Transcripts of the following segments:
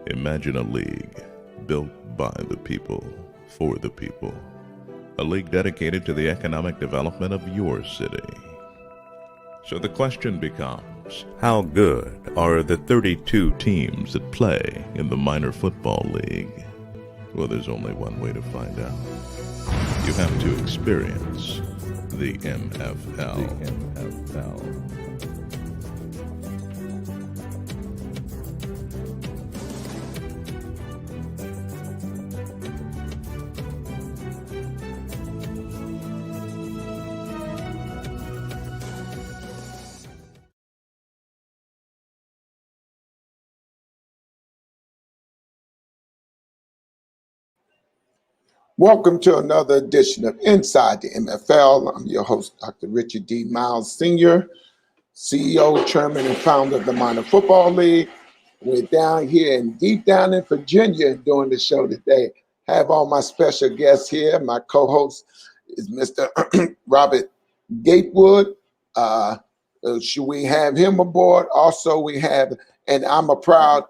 Imagine a league built by the people, for the people. A league dedicated to the economic development of your city. So the question becomes, how good are the 32 teams that play in the minor football league? Well, there's only one way to find out. You have to experience the MFL. The MFL. Welcome to another edition of Inside the MFL. I'm your host, Dr. Richard D. Myles Sr., CEO, Chairman, and founder of the Minor Football League. We're down here deep down in Virginia doing the show today. I have all my special guests here. My co-host is Mr. Robert Gatewood. Should we have him aboard? Also, we have, and I'm a proud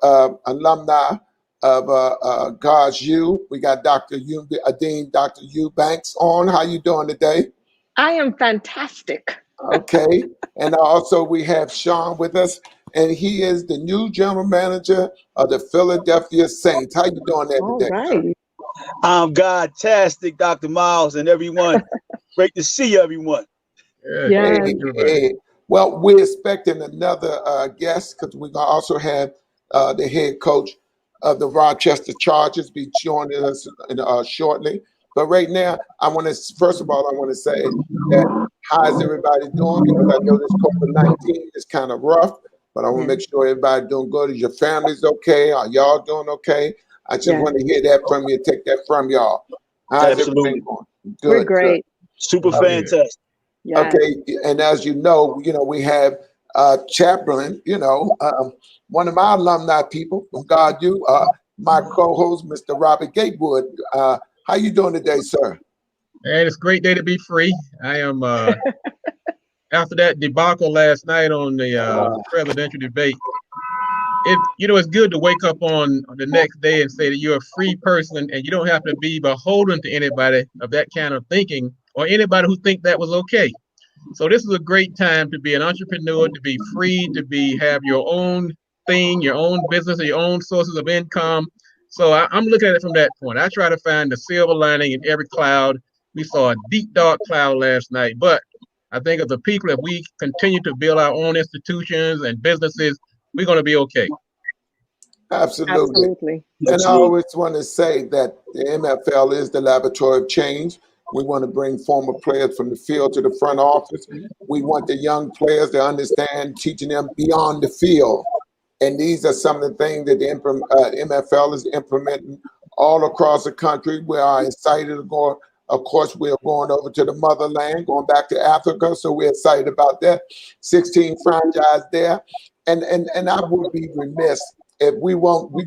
alumni of God's U. We got Dean Dr. Eubanks on. How you doing today? I am fantastic. Okay. And also we have Shawn with us, and he is the new general manager of the Philadelphia Saints. How you doing there today? All right. I'm godtastic, Dr. Myles, and everyone. Great to see everyone. Yeah. Hey. Well, we're expecting another guest because we're going to also have the head coach of the Rochester Chargers be joining us shortly. But right now, first of all, I want to say that how's everybody doing? Because I know this COVID-19 is kind of rough, but I want to make sure everybody's doing good. Is your family's okay? Are y'all doing okay? I just want to hear that from you, take that from y'all. How's everything going? Good. We're great. Good. Super fantastic. Yes. Okay, and as you know, we have Chaplain, one of my alumni people from God U, my co-host, Mr. Robert Gatewood. How you doing today, sir? And it's a great day to be free. I am, after that debacle last night on the presidential debate, it's good to wake up on the next day and say that you're a free person and you don't have to be beholden to anybody of that kind of thinking or anybody who think that was okay. So this is a great time to be an entrepreneur, to be free, to have your own thing, your own business, your own sources of income. So I'm looking at it from that point. I try to find the silver lining in every cloud. We saw a deep, dark cloud last night, but I think of the people, if we continue to build our own institutions and businesses, we're going to be okay. Absolutely. And I always want to say that the MFL is the laboratory of change. We want to bring former players from the field to the front office. We want the young players to understand, teaching them beyond the field. And these are some of the things that the MFL is implementing all across the country. We are excited to go. Of course, we're going over to the motherland, going back to Africa. So we're excited about that. 16 franchise there. And I would be remiss if we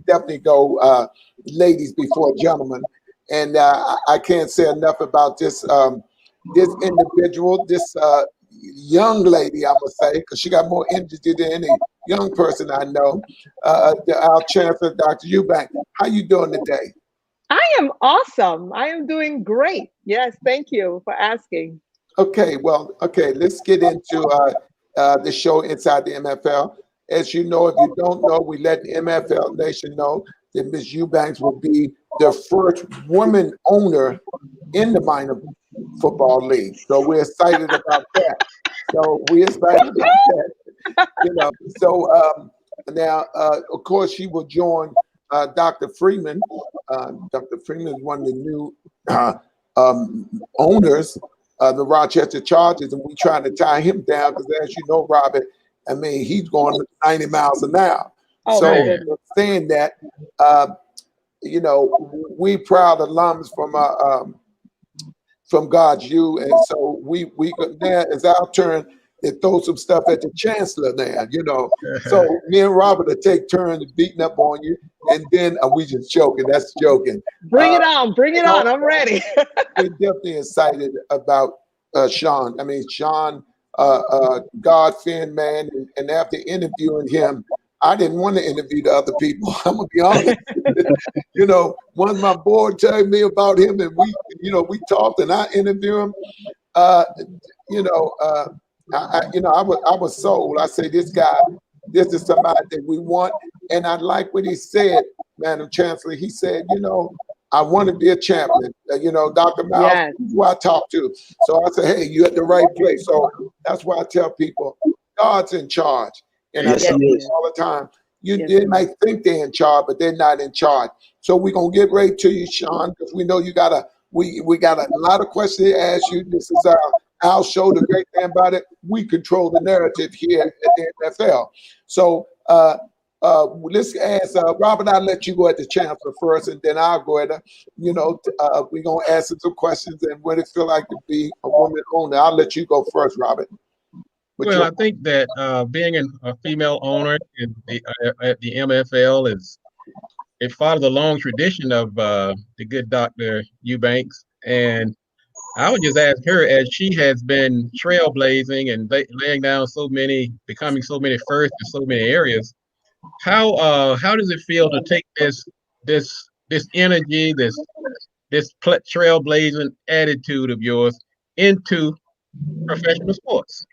definitely go ladies before gentlemen. And I can't say enough about this individual, this young lady, I must say, because she got more energy than any young person I know. Our Chancellor, Dr. Eubanks. How you doing today? I am awesome. I am doing great. Yes, thank you for asking. Okay, let's get into the show Inside the MFL. As you know, if you don't know, we let the MFL Nation know that Ms. Eubanks will be the first woman owner in the minor football league. So we're excited about that. Now, of course, she will join Dr. Freeman. Dr. Freeman is one of the new owners of the Rochester Chargers, and we're trying to tie him down because, as you know, Robert, I mean, he's going 90 miles an hour. Saying that, we proud alums from God's U, and so we now it's our turn to throw some stuff at the Chancellor now, So me and Robert will take turns beating up on you, and then we just joking. That's joking. Bring it on. I'm ready. We're definitely excited about Shawn. I mean, Shawn, God-fearing man, and after interviewing him, I didn't want to interview the other people. I'm gonna be honest. You know, once my board told me about him and we talked and I interviewed him, I was sold. I say this is somebody that we want. And I like what he said, Madam Chancellor. He said, I want to be a champion. Dr. Myles, Yes. who I talk to. So I say, hey, you're at the right place. So that's why I tell people, God's in charge. And I tell people all the time, they might think they're in charge, but they're not in charge. So we're going to get right to you, Shawn, because we know we got a lot of questions to ask you. This is our show. The great thing about it, we control the narrative here at the NFL. So let's ask Robert. I'll let you go at the Chancellor first, and then I'll go at we're gonna ask him some questions and what it feel like to be a woman owner. I'll let you go first, Robert. Well, I think that being a female owner at the MFL it follows the long tradition of the good Dr. Eubanks, and I would just ask her, as she has been trailblazing and laying down becoming so many firsts in so many areas. How does it feel to take this energy, this trailblazing attitude of yours into professional sports?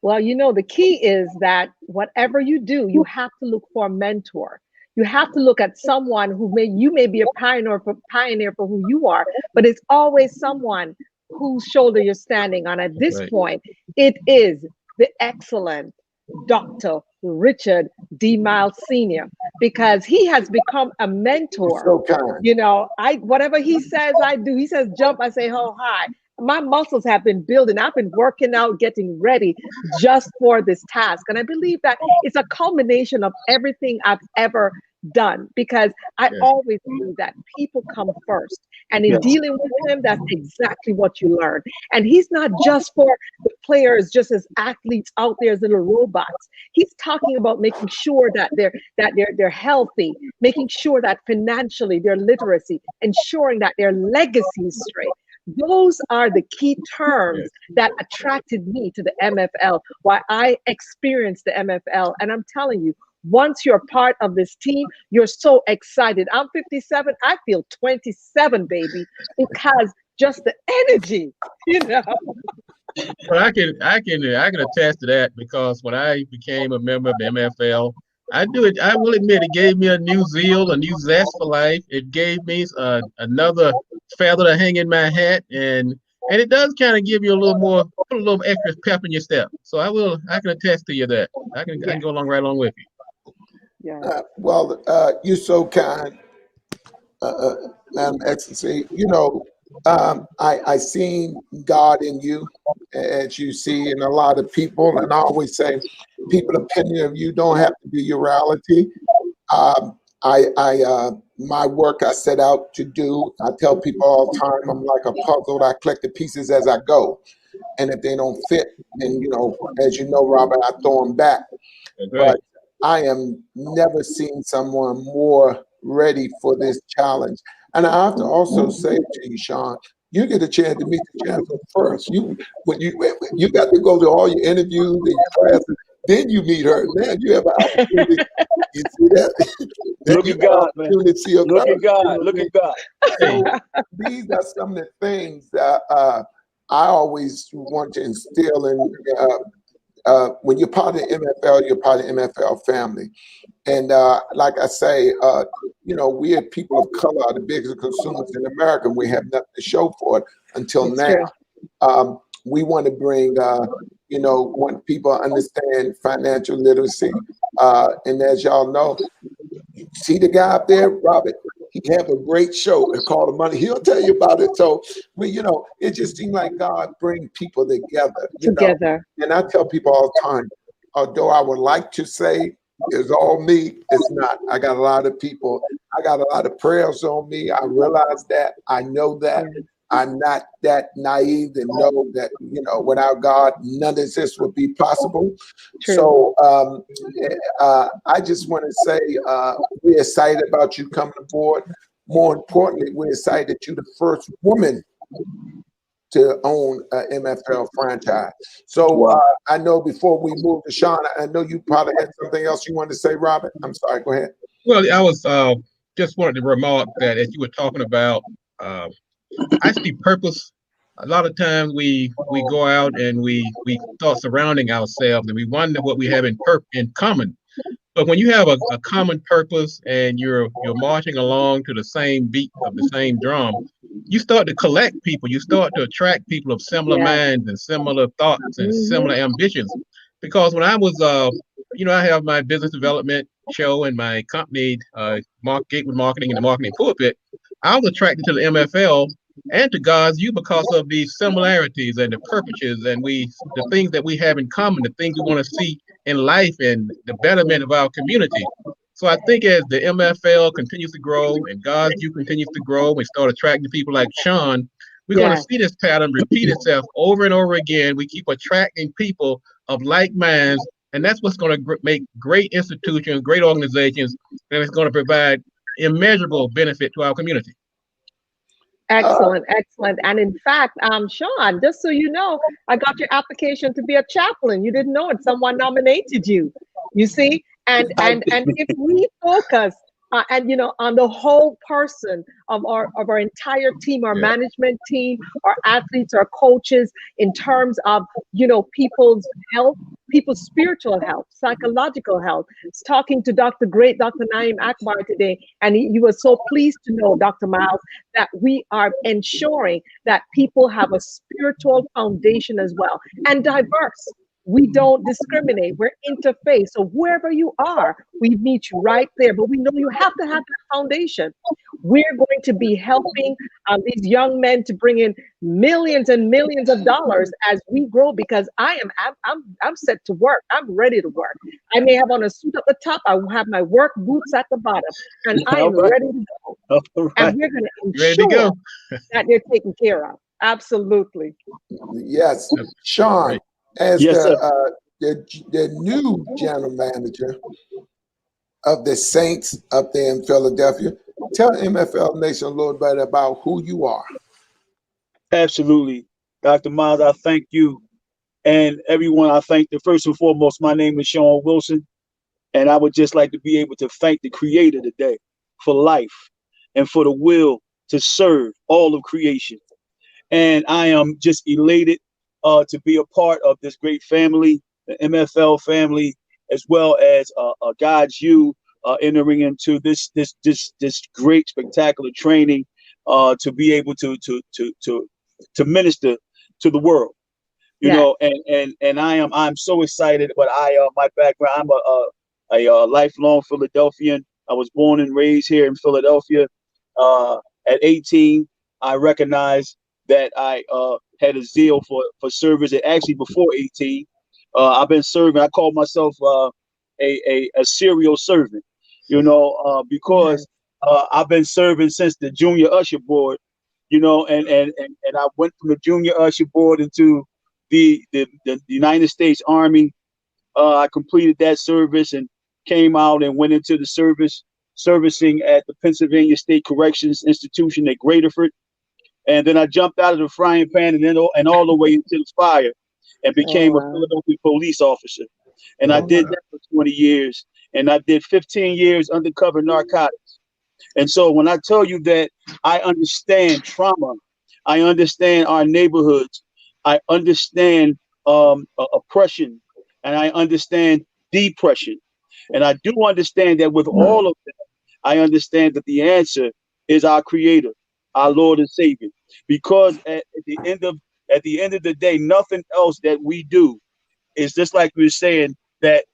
Well, the key is that whatever you do, you have to look for a mentor. You have to look at someone who you may be a pioneer for who you are, but it's always someone whose shoulder you're standing on. At this point, it is the excellent Dr. Richard Myles Sr. because he has become a mentor. So kind. Whatever he says, I do. He says jump, I say ho high. My muscles have been building. I've been working out, getting ready just for this task. And I believe that it's a culmination of everything I've ever done, because I always knew that people come first. And in dealing with him, that's exactly what you learn. And he's not just for the players, just as athletes out there as little robots. He's talking about making sure that they're healthy, making sure that financially their literacy, ensuring that their legacy is straight. Those are the key terms that attracted me to the MFL, why I experienced the MFL. And I'm telling you, once you're part of this team, you're so excited. I'm 57. I feel 27, baby, because just the energy, Well, I can attest to that, because when I became a member of the MFL, I will admit, it gave me a new zeal, a new zest for life. It gave me another feather to hang in my hat, and it does kind of give you put a little extra pep in your step. So I can attest to you that I can go right along with you. Yeah. You're so kind, Madam Excellency. I seen God in you, as you see in a lot of people, and I always say, people's opinion of you don't have to be your reality. My work I set out to do, I tell people all the time, I'm like a puzzle. I collect the pieces as I go, and if they don't fit, then as you know, Robert, I throw them back. But I am never seen someone more ready for this challenge. And I have to also say to you, Shawn, you get a chance to meet the Chancellor first. You got to go to all your interviews and your classes, then you meet her. Now you have an opportunity. You see that? Look at God, man. Look at God. Look at God. So these are some of the things that I always want to instill in. When you're part of the MFL, you're part of the MFL family. And like I say, we are people of color, are the biggest consumers in America. We have nothing to show for it until now. We want to bring, want people to understand financial literacy. And as y'all know, see the guy up there, Robert? He have a great show called The Money. He'll tell you about it. So, it just seems like God bring people together. And I tell people all the time, although I would like to say it's all me, it's not. I got a lot of people. I got a lot of prayers on me. I realize that. I know that. I'm not that naive to know that, without God, none of this would be possible. True. So I just want to say we're excited about you coming aboard. More importantly, we're excited that you're the first woman to own an MFL franchise. So I know before we move to Shawn, I know you probably had something else you wanted to say, Robert. I'm sorry, go ahead. Well, I was just wanted to remark that as you were talking about, I see purpose. A lot of times we go out and we start surrounding ourselves and we wonder what we have in common. But when you have a common purpose and you're marching along to the same beat of the same drum, you start to collect people. You start to attract people of similar minds and similar thoughts and similar ambitions. Because when I was, I have my business development show and my company, Gatewood Marketing and the Marketing Pulpit. I was attracted to the MFL and to God's You because of these similarities and the purposes and the things that we have in common, the things we want to see in life and the betterment of our community. So I think as the MFL continues to grow and God's You continues to grow, we start attracting people like Shawn, we're going to see this pattern repeat itself over and over again. We keep attracting people of like minds, and that's what's going to make great institutions, great organizations, and it's going to provide immeasurable benefit to our community. Excellent, excellent. And in fact, Shawn, just so you know, I got your application to be a chaplain. You didn't know it. Someone nominated you. You see, and if we focus on the whole person of our entire team, our management team, our athletes, our coaches, in terms of people's health, people's spiritual health, psychological health. It's talking to Dr. Naeem Akbar today, and he was so pleased to know, Dr. Myles, that we are ensuring that people have a spiritual foundation as well, and diverse. We don't discriminate. We're interfaith. So wherever you are, we meet you right there. But we know you have to have that foundation. We're going to be helping these young men to bring in millions and millions of dollars as we grow, because I'm set to work. I'm ready to work. I may have on a suit at the top. I will have my work boots at the bottom, and I am ready to go. And we're going to ensure that they're taken care of. Absolutely. Yes, Shawn. As the new general manager of the Saints up there in Philadelphia, tell MFL Nation a little bit about who you are. Absolutely. Dr. Myles, I thank you. And everyone, I thank you. First and foremost, my name is Shawn Wilson. And I would just like to be able to thank the Creator today for life and for the will to serve all of creation. And I am just elated to be a part of this great family, the MFL family, as well as God's You entering into this great spectacular training to be able to minister to the world, you know, and I'm so excited. But my background, I'm a lifelong Philadelphian. I was born and raised here in Philadelphia. At 18, I recognized that I had a zeal for service. And actually, before 18, I've been serving. I call myself a serial servant, because I've been serving since the junior usher board, and I went from the junior usher board into the United States Army. I completed that service and came out and went into the servicing at the Pennsylvania State Corrections Institution at Gatewood. And then I jumped out of the frying pan and all the way into the fire and became a Philadelphia police officer. And I did that for 20 years. And I did 15 years undercover narcotics. And so when I tell you that I understand trauma, I understand our neighborhoods, I understand oppression, and I understand depression. And I do understand that with all of that, I understand that the answer is our Creator, our Lord and Savior. Because at the end of the day, nothing else that we do is just like we were saying, that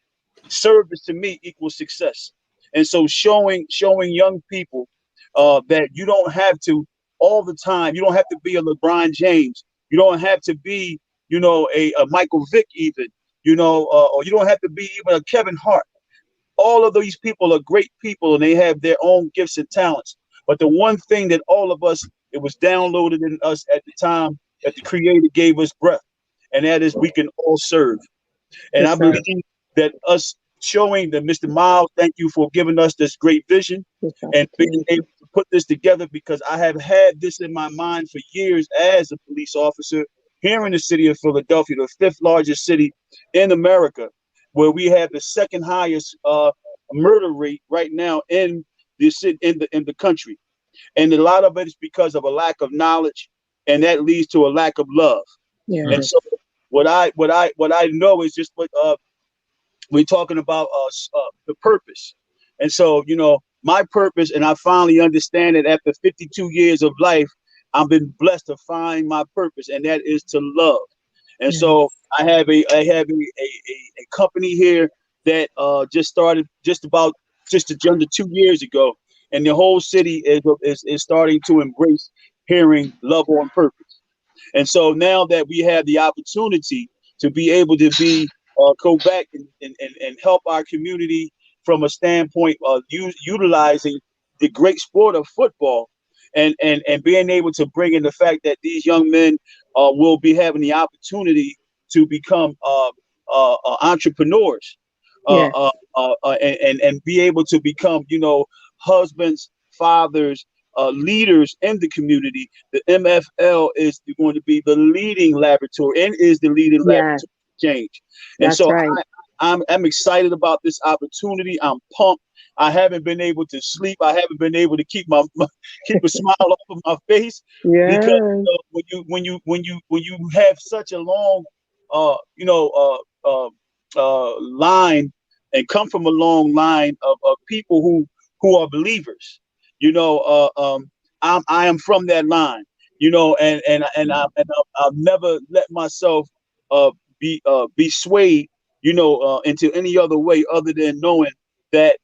service to me equals success. And so showing young people that you don't have to all the time. You don't have to be a LeBron James. You don't have to be, a Michael Vick even, or you don't have to be even a Kevin Hart. All of these people are great people and they have their own gifts and talents. But the one thing that all of us, it was downloaded in us at the time that the Creator gave us breath, and that is we can all serve. And I believe that us showing that Mr. Myles, thank you for giving us this great vision and being able to put this together, because I have had this in my mind for years as a police officer here in the city of Philadelphia, the 5th largest city in America, where we have the 2nd highest murder rate right now in the city, in the country. And a lot of it is because of a lack of knowledge, and that leads to a lack of love. Yeah. And so what I know is just what we're talking about, the purpose. And so, you know, my purpose, and I finally understand it after 52 years of life, I've been blessed to find my purpose, and that is to love. And so I have a company here that just started just under 2 years ago, and the whole city is starting to embrace hearing love on purpose. And so now that we have the opportunity to be able to go back and help our community from a standpoint of utilizing the great sport of football, and being able to bring in the fact that these young men will be having the opportunity to become entrepreneurs, and be able to become, you know, husbands, fathers, leaders in the community. The MFL is going to be the leading laboratory and is the leading laboratory change. And That's so right. I'm excited about this opportunity. I'm pumped. I haven't been able to sleep. I haven't been able to keep keep a smile off of my face, because when you have such a long line, and come from a long line of people who are believers, you know, I am from that line, you know, and I'll never let myself be swayed, you know, into any other way other than knowing that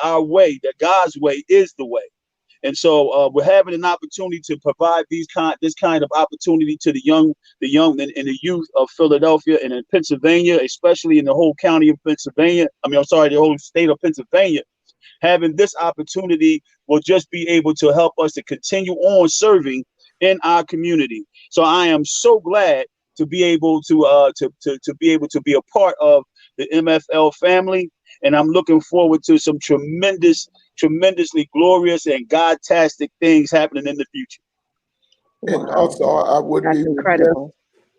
our way, that God's way is the way. And so we're having an opportunity to provide this kind of opportunity to the young and the youth of Philadelphia and in Pennsylvania, especially in the whole county of Pennsylvania. The whole state of Pennsylvania. Having this opportunity will just be able to help us to continue on serving in our community. So I am so glad to be able to be a part of the MFL family, and I'm looking forward to some tremendously glorious and God-tastic things happening in the future. And also, I would That's be incredible.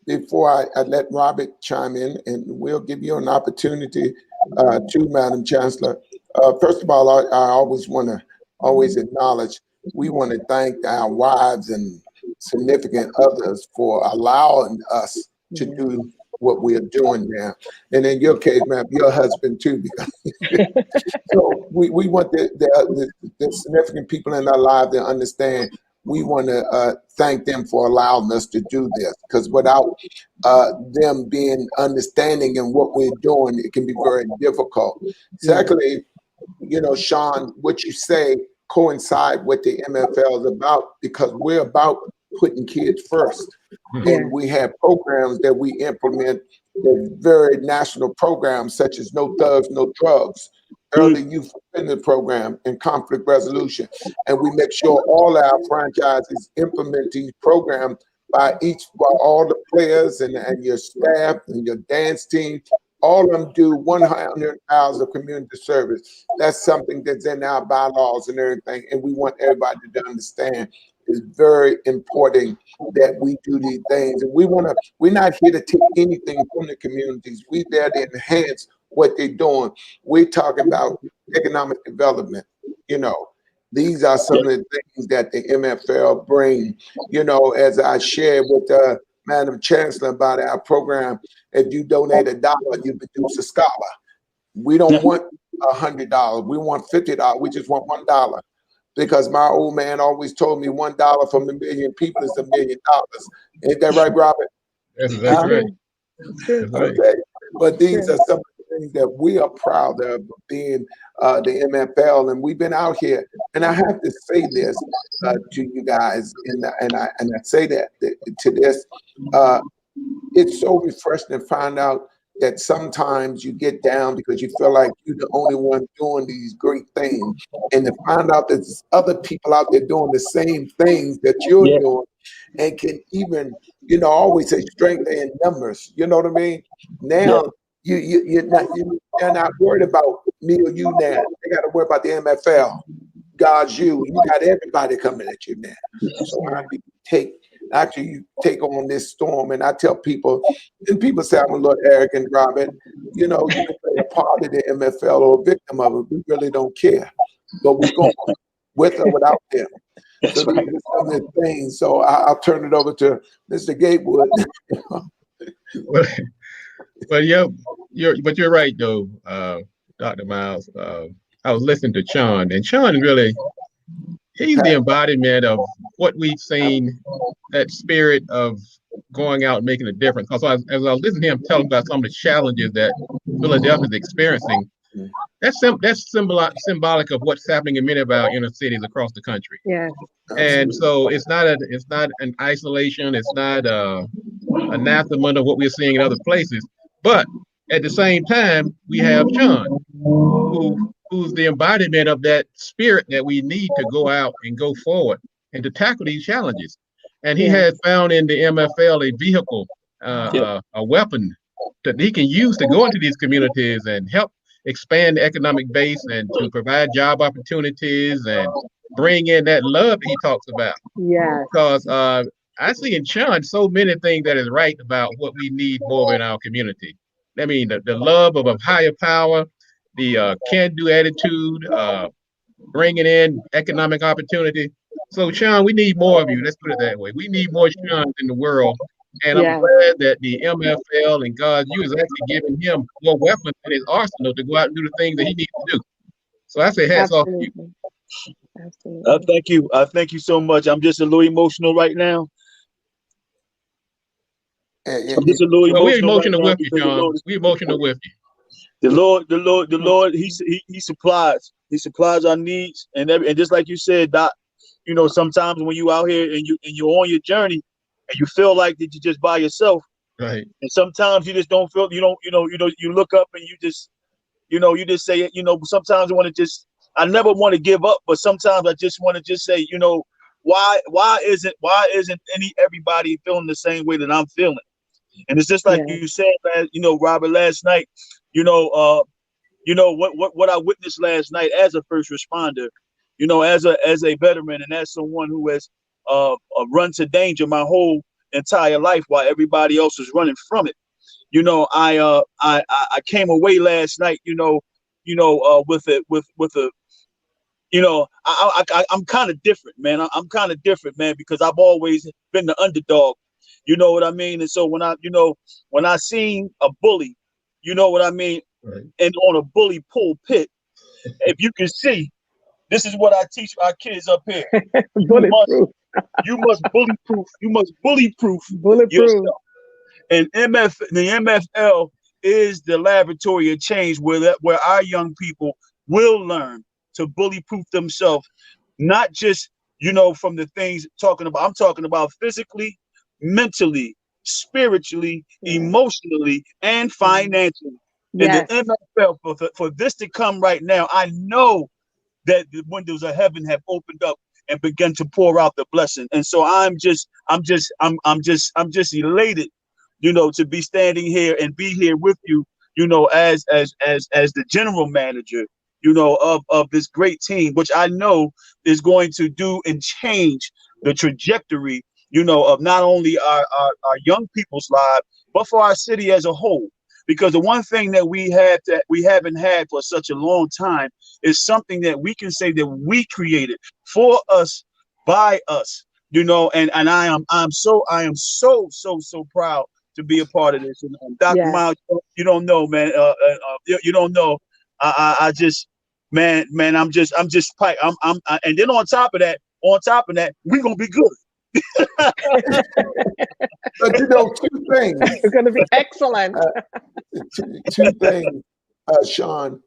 Before I let Robert chime in, and we'll give you an opportunity to, Madam Chancellor. First of all, I always want to acknowledge, we want to thank our wives and significant others for allowing us to do what we are doing now. And in your case, ma'am, your husband too, because so we want the significant people in our lives to understand. We want to thank them for allowing us to do this, because without them being understanding in what we're doing, it can be very difficult. Secondly, you know, Shawn, what you say coincide what the MFL is about, because we're about putting kids first. And we have programs that we implement, the very national programs such as No Thugs, No Drugs, Early Youth Offender Program, and Conflict Resolution. And we make sure all our franchises implement these programs by all the players and your staff and your dance team. All of them do 100 hours of community service. That's something that's in our bylaws and everything. And we want everybody to understand it's very important that we do these things. And we're not here to take anything from the communities. We're there to enhance what they're doing. We're talking about economic development. You know, these are some of the things that the MFL bring. You know, as I shared with Madam Chancellor about our program, if you donate $1, you produce a scholar. We don't want $100. We want $50. We just want $1. Because my old man always told me $1 from a million people is $1 million. Ain't that right, Robert? That's right. Okay. But these are some of the things that we are proud of being the MFL, and we've been out here. And I have to say this to you guys, and I say that to this. It's so refreshing to find out that sometimes you get down because you feel like you're the only one doing these great things, and to find out that there's other people out there doing the same things that you're doing, and can even, you know, always say strength in numbers. You know what I mean? Now You're not worried about me or you now. They got to worry about the MFL. God's you. You got everybody coming at you now. So you take on this storm, and I tell people, and people say I'm a little arrogant, Robin. You can play a part of the MFL or a victim of it. We really don't care, but we go with or without them. So these are some of the things. So I'll turn it over to Mr. Gatewood. Well, you're right though, Dr. Myles. I was listening to Shawn, and Shawn really, he's the embodiment of what we've seen, that spirit of going out and making a difference. Because as I was listening to him telling about some of the challenges that Philadelphia is experiencing, that's symbolic of what's happening in many of our inner cities across the country. Yeah. And so it's not an isolation. It's not anathema of what we're seeing in other places. But at the same time, we have Shawn, who's the embodiment of that spirit that we need to go out and go forward and to tackle these challenges. And he has found in the MFL a vehicle, a weapon that he can use to go into these communities and help expand the economic base and to provide job opportunities and bring in that love he talks about. Yeah. Because I see in Shawn so many things that is right about what we need more in our community. I mean, the love of a higher power, the can-do attitude, bringing in economic opportunity. So, Shawn, we need more of you. Let's put it that way. We need more Shawns in the world. And I'm glad that the MFL and God's you is actually giving him more weapons in his arsenal to go out and do the things that he needs to do. So I say hats off to you. Absolutely. Thank you. Thank you so much. I'm just a little emotional right now. I'm just a little emotional. We're emotional with you, Shawn. We're emotional with you. The Lord, He supplies. He supplies our needs, and just like you said, Doc. Sometimes when you out here and you're on your journey, and you feel like that you're just by yourself, right? And sometimes you just don't feel. You look up and you just say, sometimes I want to just. I never want to give up, but sometimes I just want to just say, why isn't everybody feeling the same way that I'm feeling? And it's just like you said, Robert, last night, what I witnessed last night as a first responder, as a veteran and as someone who has run to danger my whole entire life while everybody else was running from it. I came away last night, I'm kind of different, man. I'm kind of different, man, because I've always been the underdog. You know what I mean? And so when I seen a bully, you know what I mean? Right. And on a bully pulpit, if you can see, this is what I teach our kids up here. You must bully-proof. You must bully-proof yourself. And the MFL is the laboratory of change where our young people will learn to bully-proof themselves, not just, from the things I'm talking about physically, mentally, spiritually, emotionally, and financially. Yes. And the MFL, for this to come right now, I know that the windows of heaven have opened up and begun to pour out the blessing. And so I'm just elated, to be standing here and be here with you, as the general manager, of this great team, which I know is going to do and change the trajectory, of not only our young people's lives, but for our city as a whole. Because the one thing that we haven't had for such a long time is something that we can say that we created for us, by us, and I am so proud to be a part of this. And Dr. Myles, you don't know, man. You don't know. I just, man, I'm just pipe. And then on top of that, we're gonna be good. But two things. It's going to be excellent. Two things, Shawn.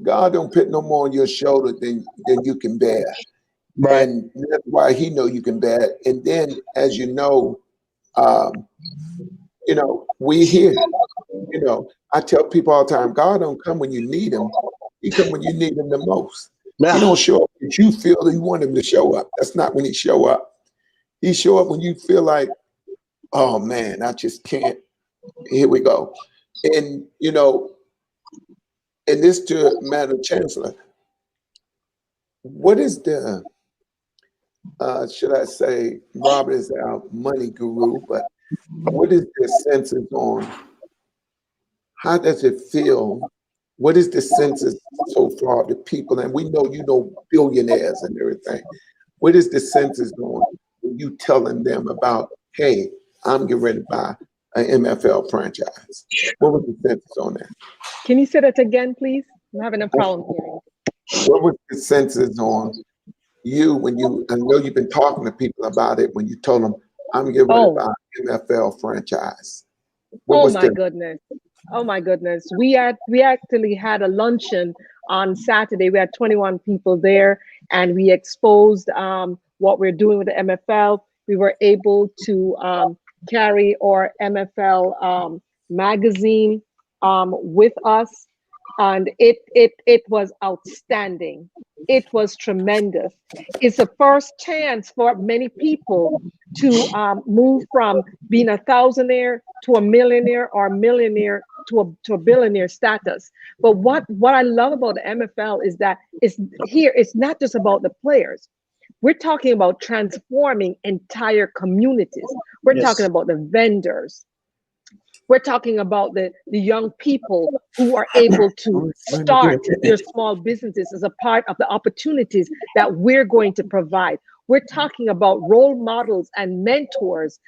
God don't put no more on your shoulder than you can bear, right? And that's why He know you can bear it. And then, as we here. I tell people all the time, God don't come when you need Him. He come when you need Him the most. He don't show up when you feel that you want Him to show up. That's not when He show up. He show up when you feel like, oh man, I just can't. Here we go. And, you know, and this to Madam Chancellor, what is the, should I say, Robert is our money guru, but what is the census on, how does it feel? What is the census so far of the people? And we know, you know, billionaires and everything. What is the census on you telling them about, hey, I'm getting ready to buy an MFL franchise? What was the census on that? Can you say that again, please? I'm having a problem hearing. What was the census on you when you, I know you've been talking to people about it, when you told them, I'm getting ready to buy an MFL franchise? Oh my goodness. Oh my goodness. We actually had a luncheon on Saturday. We had 21 people there, and we exposed what we're doing with the MFL. We were able to carry our MFL magazine with us, and it was outstanding. It was tremendous. It's a first chance for many people to move from being a thousandaire to a millionaire, or a millionaire to a billionaire status. But what I love about the MFL is that it's not just about the players. We're talking about transforming entire communities. We're talking about the vendors. We're talking about the young people who are able to start their small businesses as a part of the opportunities that we're going to provide. We're talking about role models and mentors,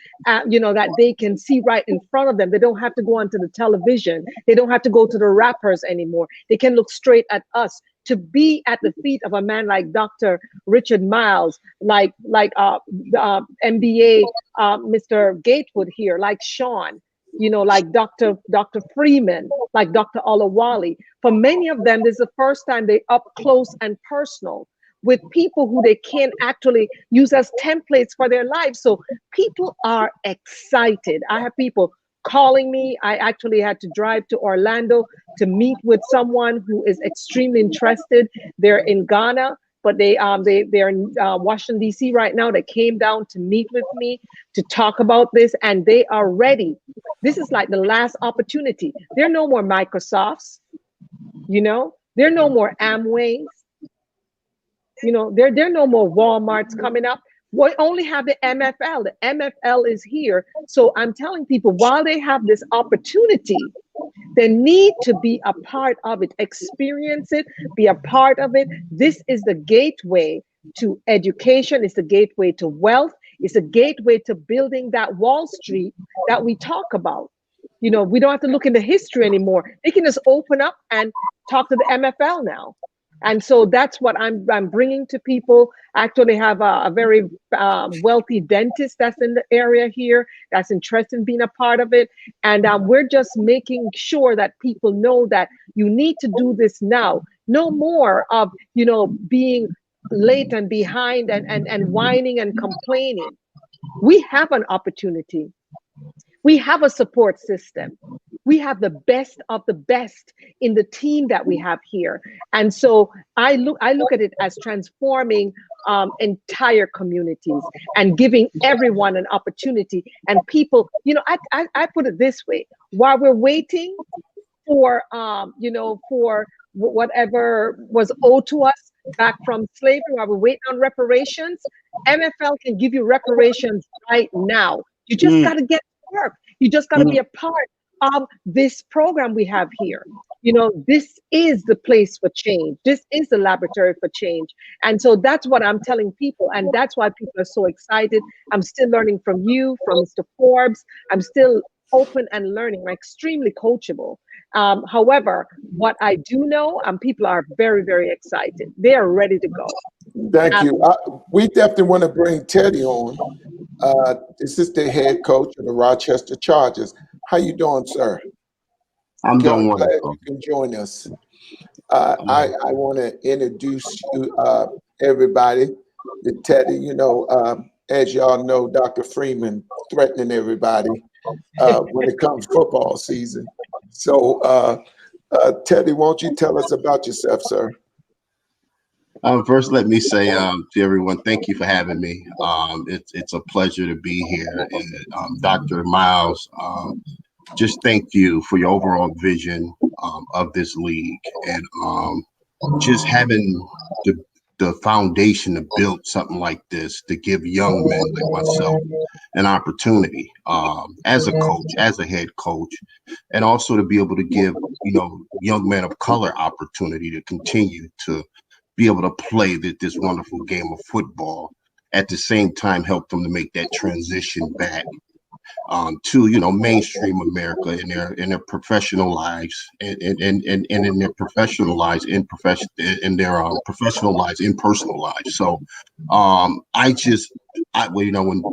you know, that they can see right in front of them. They don't have to go onto the television. They don't have to go to the rappers anymore. They can look straight at us. To be at the feet of a man like Dr. Richard Myles, like MBA, Mr. Gatewood here, like Shawn, you know, like Dr. Freeman, like Dr. Olawale. For many of them, this is the first time they're up close and personal with people who they can actually use as templates for their lives. So people are excited. I have people calling me. I actually had to drive to Orlando to meet with someone who is extremely interested. They're in Ghana, but they're in Washington, D.C. right now. They came down to meet with me to talk about this, and they are ready. This is like the last opportunity. There are no more Microsofts, you know, there are no more Amways. You know, there are no more Walmarts coming up. We only have the MFL. The MFL is here. So I'm telling people, while they have this opportunity, they need to be a part of it, experience it, be a part of it. This is the gateway to education. It's the gateway to wealth. It's a gateway to building that Wall Street that we talk about. You know, we don't have to look into history anymore. They can just open up and talk to the MFL now. And so that's what I'm bringing to people. I actually have a very wealthy dentist that's in the area here that's interested in being a part of it. And we're just making sure that people know that you need to do this now. No more of, you know, being late and behind and whining and complaining. We have an opportunity. We have a support system. We have the best of the best in the team that we have here. And so I look at it as transforming entire communities and giving everyone an opportunity. And people, you know, I put it this way: while we're waiting for, you know, for whatever was owed to us back from slavery, while we're waiting on reparations, MFL can give you reparations right now. You just got to get to work. You just got to be a part of this program we have here. You know, this is the place for change. This is the laboratory for change. And so that's what I'm telling people. And that's why people are so excited. I'm still learning from you, from Mr. Forbes. I'm still open and learning. I'm extremely coachable. However, what I do know, people are very, very excited. They are ready to go. Thank you. We definitely want to bring Teddy on. This is the head coach of the Rochester Chargers. How you doing, sir? I'm doing glad wonderful. you can join us. I want to introduce you, everybody, to Teddy. You know, as y'all know, Dr. Freeman threatening everybody when it comes football season. So, Teddy, won't you tell us about yourself, sir? First, let me say to everyone, thank you for having me. It's a pleasure to be here. And Dr. Myles, just thank you for your overall vision of this league, and just having the foundation to build something like this to give young men like myself an opportunity as a coach, as a head coach, and also to be able to give, young men of color opportunity to continue to be able to play this wonderful game of football. At the same time, help them to make that transition back to mainstream America in their professional lives, and in their professional lives, in their professional lives, in personal lives. So when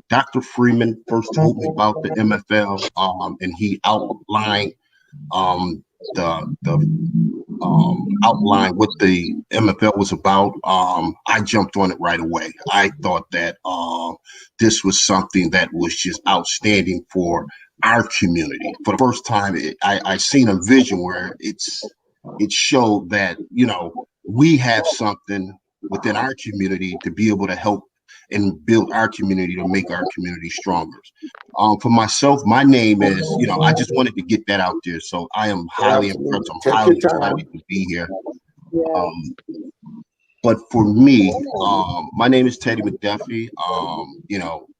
Dr. Freeman first told me about the MFL, and he outlined outline what the MFL was about, I jumped on it right away. I thought that this was something that was just outstanding for our community. For the first time, I seen a vision where it showed that, we have something within our community to be able to help and build our community, to make our community stronger. For myself, my name is, I just wanted to get that out there. So I am highly impressed. I'm highly excited to be here. But for me, my name is Teddy McDuffie.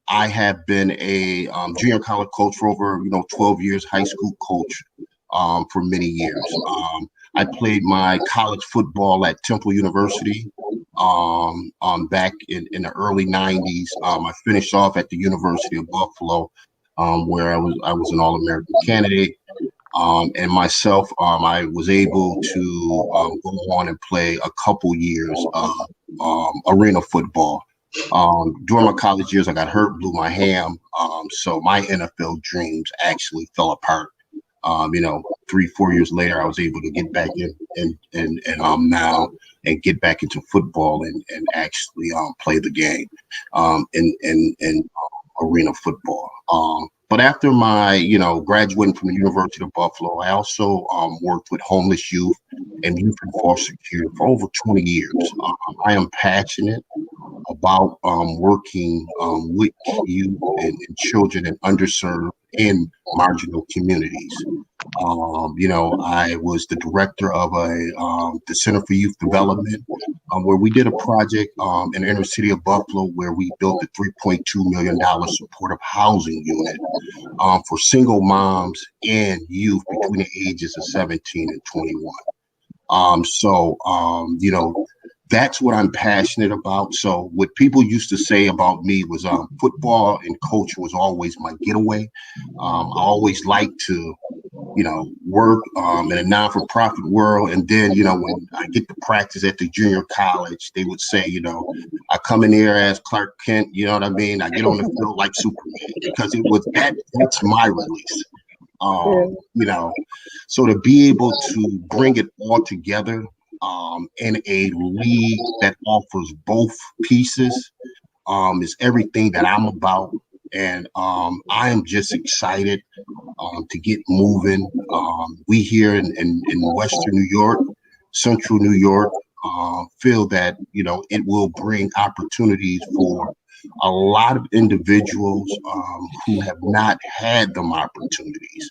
I have been a junior college coach for over, 12 years, high school coach for many years. I played my college football at Temple University back in the early 90s. I finished off at the University of Buffalo, where I was an All-American candidate. And myself, I was able to go on and play a couple years of arena football. During my college years, I got hurt, blew my ham. So my NFL dreams actually fell apart. 3-4 years later, I was able to get back in now and get back into football and actually play the game in arena football. But after my, graduating from the University of Buffalo, I also worked with homeless youth and youth in foster care for over 20 years. I am passionate about working with youth and children in underserved and marginal communities. I was the director of the Center for Youth Development, where we did a project in the inner city of Buffalo where we built a $3.2 million supportive housing unit for single moms and youth between the ages of 17 and 21. That's what I'm passionate about. So what people used to say about me was football and coaching was always my getaway. I always liked to, work in a non-for-profit world. And then, when I get to practice at the junior college, they would say, I come in here as Clark Kent, you know what I mean? I get on the field like Superman, because it was that's my release. So to be able to bring it all together in a league that offers both pieces is everything that I'm about. And I am just excited to get moving. We here in Western New York, Central New York, feel that, it will bring opportunities for a lot of individuals who have not had them opportunities.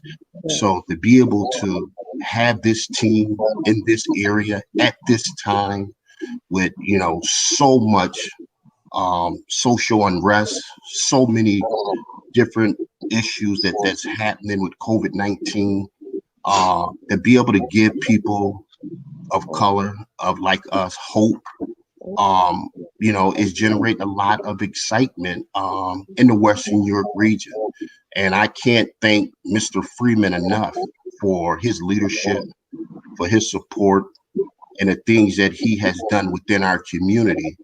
So to be able to have this team in this area at this time with, so much social unrest, so many different issues that's happening with COVID-19, to be able to give people of color, of like us, hope, is generating a lot of excitement in the Western New York region. And I can't thank Mr. Freeman enough for his leadership, for his support, and the things that he has done within our community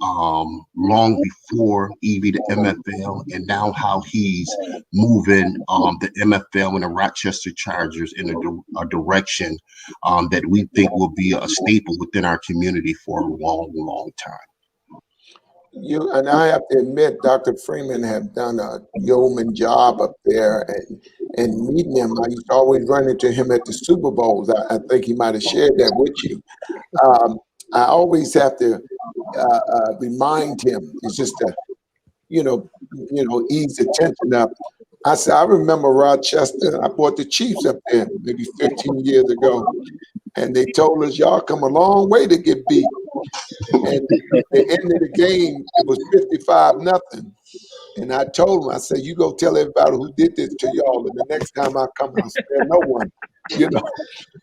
long before even the MFL, and now how he's moving the MFL and the Rochester Chargers in a direction that we think will be a staple within our community for a long, long time. You and I have to admit, Dr. Freeman have done a yeoman job up there, and meeting him. I used to always run into him at the Super Bowls. I think he might have shared that with you. I always have to remind him. It's just to, ease the tension up. I said, I remember Rochester. I brought the Chiefs up there maybe 15 years ago. And they told us, y'all come a long way to get beat. And at the end of the game, it was 55-0. And I told him, I said, you go tell everybody who did this to y'all. And the next time I come, I'll spare no one. You know.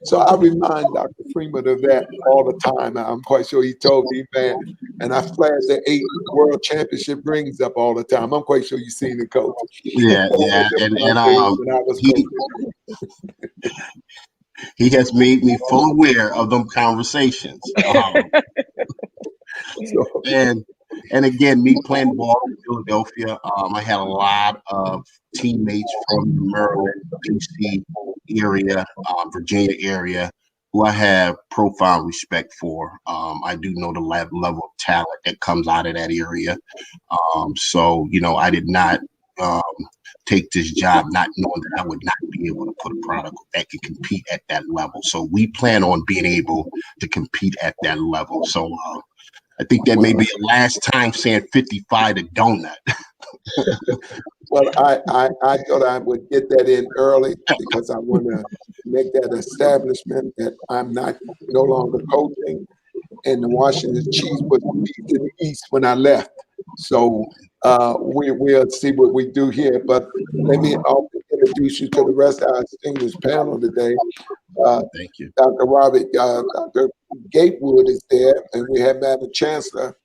So I remind Dr. Freeman of that all the time. I'm quite sure he told me, man. And I flash the 8 world championship rings up all the time. I'm quite sure you've seen it, Coach. Yeah. He has made me full aware of them conversations. And again, me playing ball in Philadelphia, I had a lot of teammates from the Maryland, DC area, Virginia area, who I have profound respect for. I do know the level of talent that comes out of that area. So, you know, I did not take this job not knowing that I would not be able to put a product that can compete at that level. So we plan on being able to compete at that level. So I think that may be a last time saying 55 to donut. Well, I thought I would get that in early because I want to make that establishment that I'm no longer coaching, and the Washington Chiefs was beat in the East when I left. So we'll see what we do here. But let me introduce you to the rest of our distinguished panel today. Thank you. Dr. Robert, Dr. Gatewood is there, and we have Madam Chancellor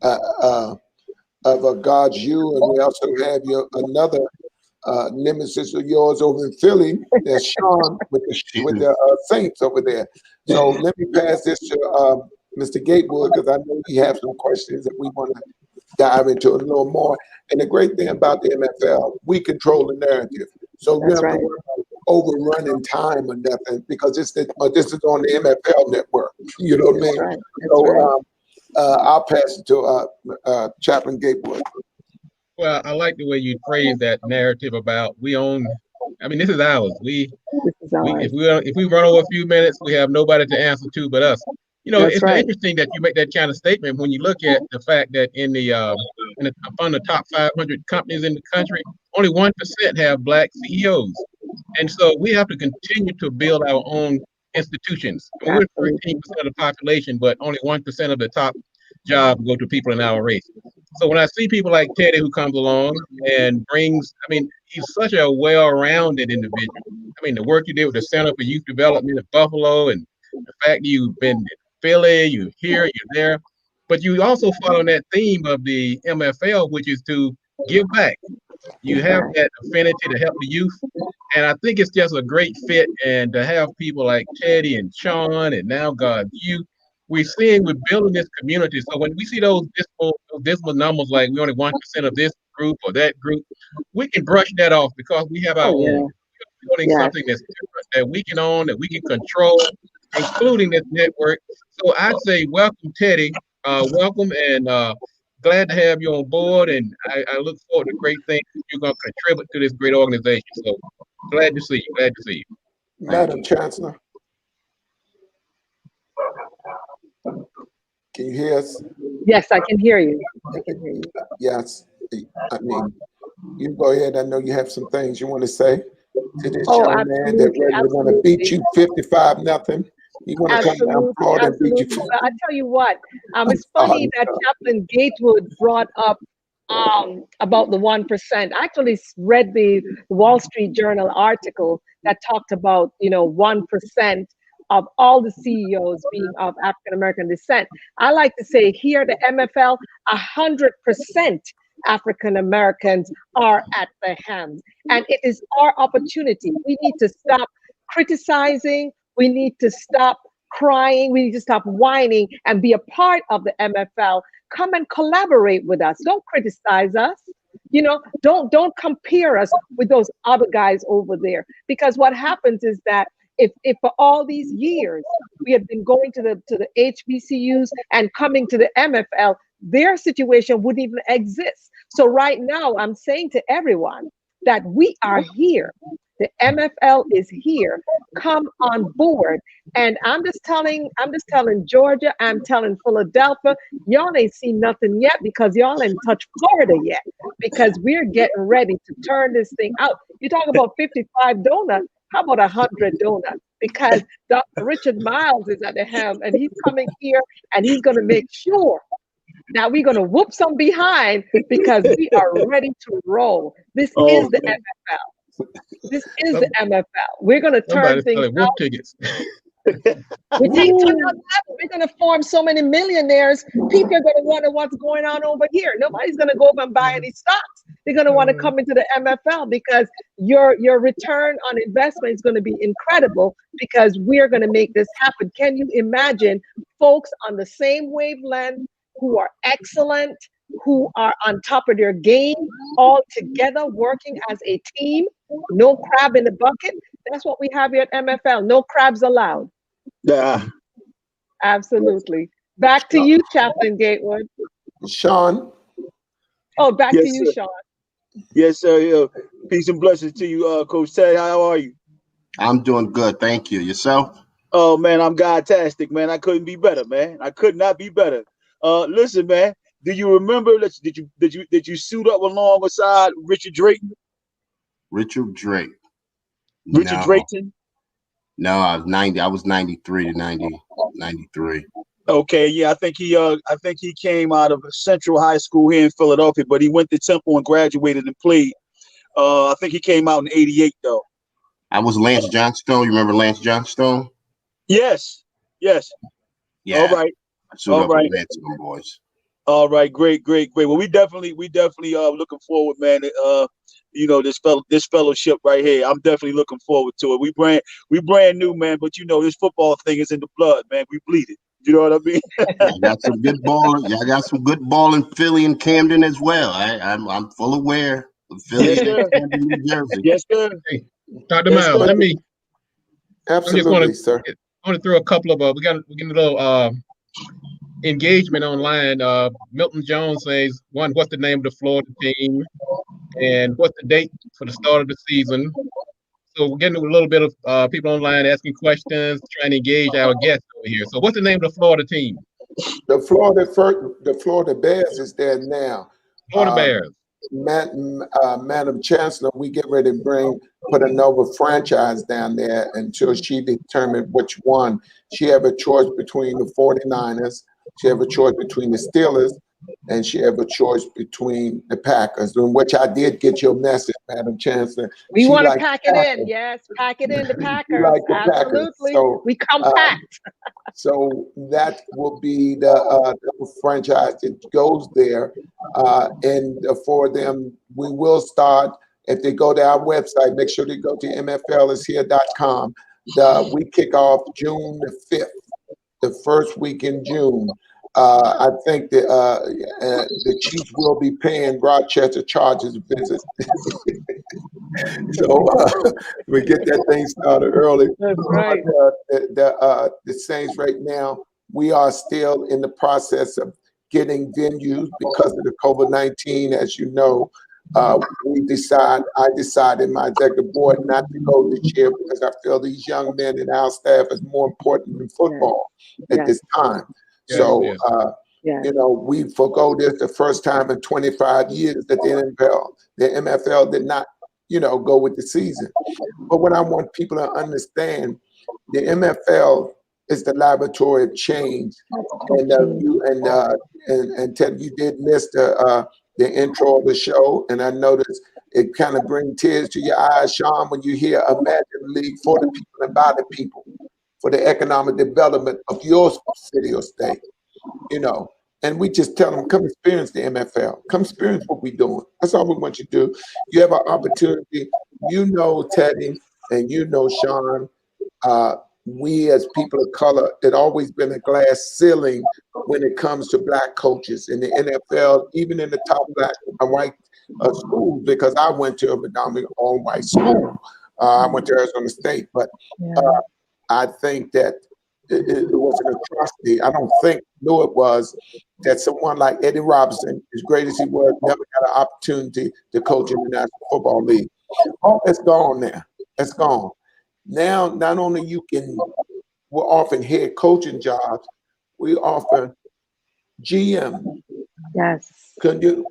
of God's U, and we also have another nemesis of yours over in Philly. There's Shawn with the Saints over there. So let me pass this to Mr. Gatewood, because I know he has some questions that we want to dive into a little more. And the great thing about the MFL, we control the narrative. So we don't have to overrunning time or nothing, because this is on the MFL network. You know what I mean? Right. So I'll pass it to Chaplain Gatewood. Well, I like the way you phrase that narrative about we own. I mean, this is ours. If we run over a few minutes, we have nobody to answer to but us. You know, it's interesting that you make that kind of statement when you look at the fact that among the top 500 companies in the country, only 1% have Black CEOs. And so we have to continue to build our own institutions. We're 13% of the population, but only 1% of the top jobs go to people in our race. So when I see people like Teddy who comes along and brings, I mean, he's such a well-rounded individual. I mean, the work you did with the Center for Youth Development in Buffalo, and the fact that you've been in Philly, you're here, you're there, but you also follow that theme of the MFL, which is to give back. You have that affinity to help the youth, and I think it's just a great fit. And to have people like Teddy and Shawn, and now God's youth, we're building this community. So when we see those dismal numbers, like we only 1% of this group or that group, we can brush that off because we have our own. We're building something that's different, that we can own, that we can control, including this network. So I'd say welcome, Teddy. Welcome, and glad to have you on board. And I look forward to great things you're going to contribute to this great organization. So glad to see you. Madam Chancellor. Can you hear us? Yes, I can hear you. Yes. I mean, you go ahead. I know you have some things you want to say to this young man that really want to beat you 55-0. You want to come down Florida and beat you. I tell you what, it's funny that Chaplain Gatewood brought up about the 1%. I actually read the Wall Street Journal article that talked about 1% of all the CEOs being of African American descent. I like to say here, the MFL, 100% African Americans are at the helm, and it is our opportunity. We need to stop criticizing. We need to stop crying. We need to stop whining and be a part of the MFL. Come and collaborate with us. Don't criticize us. Don't compare us with those other guys over there. Because what happens is that if for all these years we have been going to the HBCUs and coming to the MFL, their situation wouldn't even exist. So right now, I'm saying to everyone that we are here. The MFL is here. come on board. And I'm just telling Georgia, I'm telling Philadelphia, y'all ain't seen nothing yet because y'all ain't touched Florida yet, because we're getting ready to turn this thing out. You talk about 55 donuts. How about 100 donuts? Because Dr. Richard Myles is at the helm, and he's coming here, and he's going to make sure now we're going to whoop some behind, because we are ready to roll. This is the MFL. This is the MFL. We're going to turn things out. Tickets. We take to another level. We're going to form so many millionaires. People are going to wonder what's going on over here. Nobody's going to go over and buy any stocks. They're going to want to come into the MFL, because your return on investment is going to be incredible, because we're going to make this happen. Can you imagine folks on the same wavelength, who are excellent, who are on top of their game, all together working as a team? No crab in the bucket. That's what we have here at MFL. No crabs allowed. Yeah. Absolutely. Back to you, Chaplain Gatewood. Shawn. Oh, back Yes, to you, sir. Shawn. Yes, sir. Peace and blessings to you, Coach Ted. How are you? I'm doing good, thank you. Yourself? Oh man, I'm godtastic, man. I couldn't be better, man. I could not be better. Listen, man. Do you remember? Did you suit up alongside Richard Drayton? Richard Drake. Richard Drayton? No, I was 90. I was 93 to 93. Okay, yeah, I think he came out of Central High School here in Philadelphia, but he went to Temple and graduated and played. I think he came out in '88 though. I was Lance Johnstone. You remember Lance Johnstone? Yes. Yeah. All right. I suited up with Lance and them boys. All right, great. Well, we definitely looking forward, man. This fellowship right here. I'm definitely looking forward to it. We brand new, man, but this football thing is in the blood, man. We bleed it. You know what I mean? I got some good ball. Yeah, I got some good ball in Philly and Camden as well. I'm full aware of Philly and Camden, New Jersey. Yes, sir. Hey, Dr. Myles, let me. Absolutely, sir. I want to throw a couple of we're getting a little engagement online. Milton Jones says, one, what's the name of the Florida team, and what's the date for the start of the season? So we're getting a little bit of people online asking questions, trying to engage our guests over here. So what's the name of the Florida team? The Florida Bears is there now. Florida Bears. Madam Chancellor, we get ready to put another franchise down there until she determined which one. She have a choice between the 49ers, she have a choice between the Steelers, and she have a choice between the Packers, in which I did get your message, Madam Chancellor. We want to pack it in. Yes, pack it in, the Packers. Like the Absolutely. Packers. So, we compact. So that will be the franchise that goes there. And for them, we will start, if they go to our website, make sure they go to mflishere.com. We kick off June the 5th, the first week in June. I think the Chiefs will be paying Rochester Chargers a visit. So we get that thing started early. That's right. The Saints right now, we are still in the process of getting venues because of the COVID-19. As you know, I decided my executive board not to go this year because I feel these young men in our staff is more important than football at this time. So, we forego this the first time in 25 years that the MFL did not, go with the season. But what I want people to understand, the MFL is the laboratory of change. And Ted, you did miss the intro of the show, and I noticed it kind of brings tears to your eyes, Shawn, when you hear Imagine League for the people and by the people, for the economic development of your city or state, And we just tell them, come experience the MFL. Come experience what we're doing. That's all we want you to do. You have an opportunity. Teddy, and Shawn, we as people of color, it always been a glass ceiling when it comes to Black coaches in the NFL, even in the top Black and white schools, because I went to a predominantly all-white school. I went to Arizona State, but I think that it was an atrocity. I don't think, no, it was, that someone like Eddie Robinson, as great as he was, never got an opportunity to coach in the National Football League. Oh, it's gone now. It's gone. Now, not only we're offering head coaching jobs, we offer GM. Yes. Could you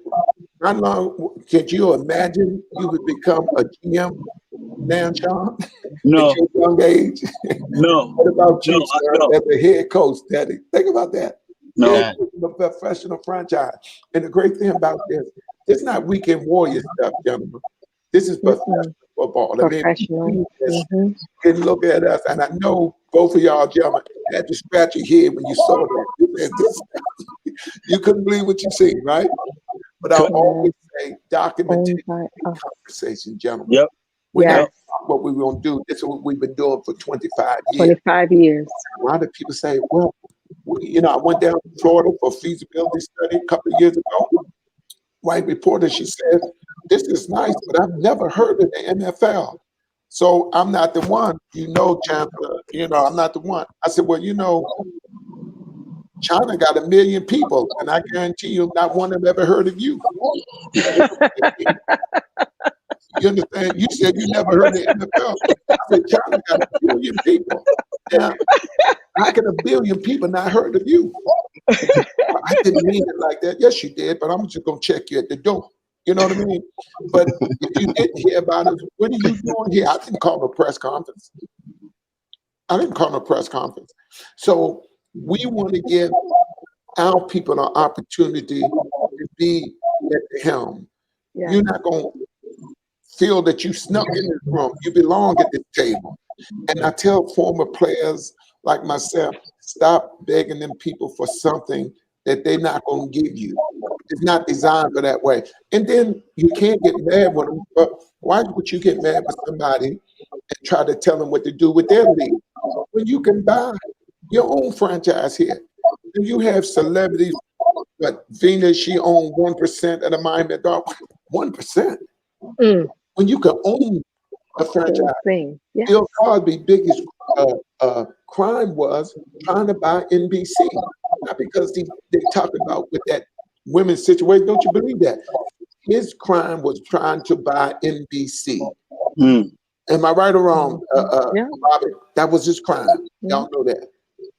imagine you would become a GM now, Shawn? No. At your young age? No. What about you, sir, no. as a head coach, Teddy? Think about that. No. Head coach of a professional franchise. And the great thing about this is not weekend warrior stuff, gentlemen. This is professional football. Professional. You can look at us, and I know both of y'all gentlemen had to scratch your head when you saw that. You couldn't believe what you see, right? But I always say documentation conversation, gentlemen. Yep. We're not what we're going to do. This is what we've been doing for 25 years. 25 years. A lot of people say, well, I went down to Florida for a feasibility study a couple of years ago. White reporter, she said, this is nice, but I've never heard of the NFL. So I'm not the one, Chancellor, I'm not the one. I said, well, China got 1 million people, and I guarantee you not one have ever heard of you. You understand? You said you never heard of the NFL. I said, China got 1 billion people. Now, how can 1 billion people not heard of you? I didn't mean it like that. Yes, you did, but I'm just going to check you at the door. You know what I mean? But if you didn't hear about it, what are you doing here? I didn't call a press conference. So we want to give our people an opportunity to be at the helm. Yeah. You're not going to feel that you snuck in this room. You belong at this table. And I tell former players like myself, stop begging them people for something that they're not going to give you. It's not designed for that way. And then you can't get mad with them. But why would you get mad with somebody and try to tell them what to do with their league when you can buy your own franchise here? And you have celebrities, but Venus, she owned 1% of the Miami Dolphins. 1%. When you can own a franchise. Yes. Bill Cosby's biggest crime was trying to buy NBC. Not because they talk about with that women's situation. Don't you believe that? His crime was trying to buy NBC. Am I right or wrong, Bobby? That was his crime. Y'all know that.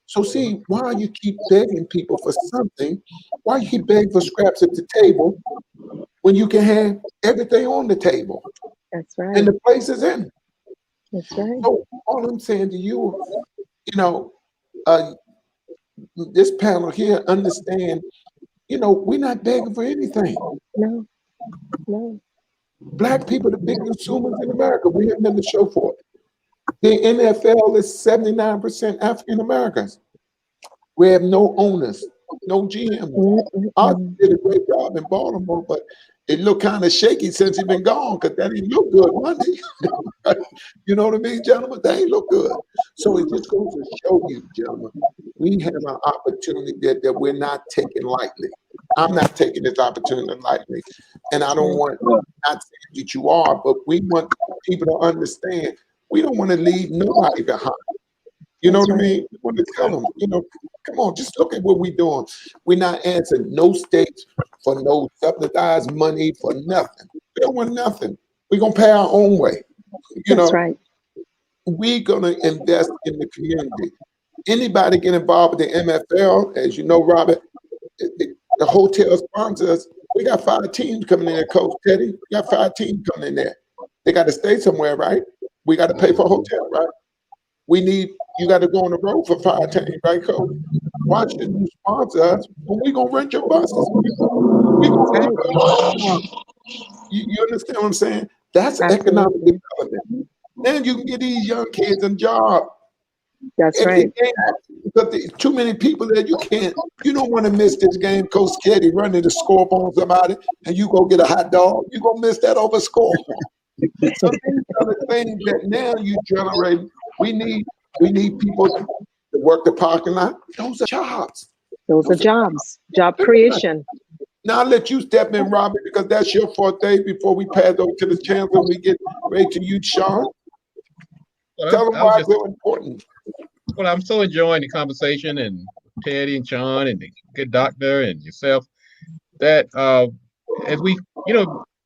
So see, why you keep begging people for something? Why you keep begging for scraps at the table when you can have everything on the table? That's right. And the place is in. That's right. So all I'm saying to you, this panel here understand, we're not begging for anything. No. Black people are the big consumers in America. We have nothing to show for it. The NFL is 79% African Americans. We have no owners, no GMs. I did a great job in Baltimore, but it looked kind of shaky since he's been gone because that didn't look good Monday. You know what I mean, gentlemen? They ain't look good. So it just goes to show you, gentlemen, we have an opportunity that we're not taking lightly. I'm not taking this opportunity lightly. And I don't want, not saying that you are, but we want people to understand we don't want to leave nobody behind. You know what I mean? We want to tell them, come on, just look at what we're doing. We're not answering no states for no subsidized money for nothing. We don't want nothing. We're going to pay our own way. That's right. We're going to invest in the community. Anybody get involved with the MFL, as you know, Robert, the hotel sponsors, we got 5 teams coming in there, Coach Teddy. We got 5 teams coming in there. They got to stay somewhere, right? We got to pay for a hotel, right? You got to go on the road for 5 teams, right, Coach? Why should you sponsor us when we going to rent your buses? You understand what I'm saying? That's economic development. Then you can get these young kids a job. That's right. Because there's too many people there. You don't want to miss this game. Coach Teddy running to score up on somebody and you go get a hot dog. You're going to miss that over score. So these are the things that now you generate. We need people to work the parking lot. Those are jobs. Those are jobs. Job creation. Now I'll let you step in, Robert, because that's your forte before we pass over to the Chancellor. We get ready to you, Shawn. Tell them why it's so important. Well, I'm so enjoying the conversation and Teddy and Shawn and the good doctor and yourself that as we,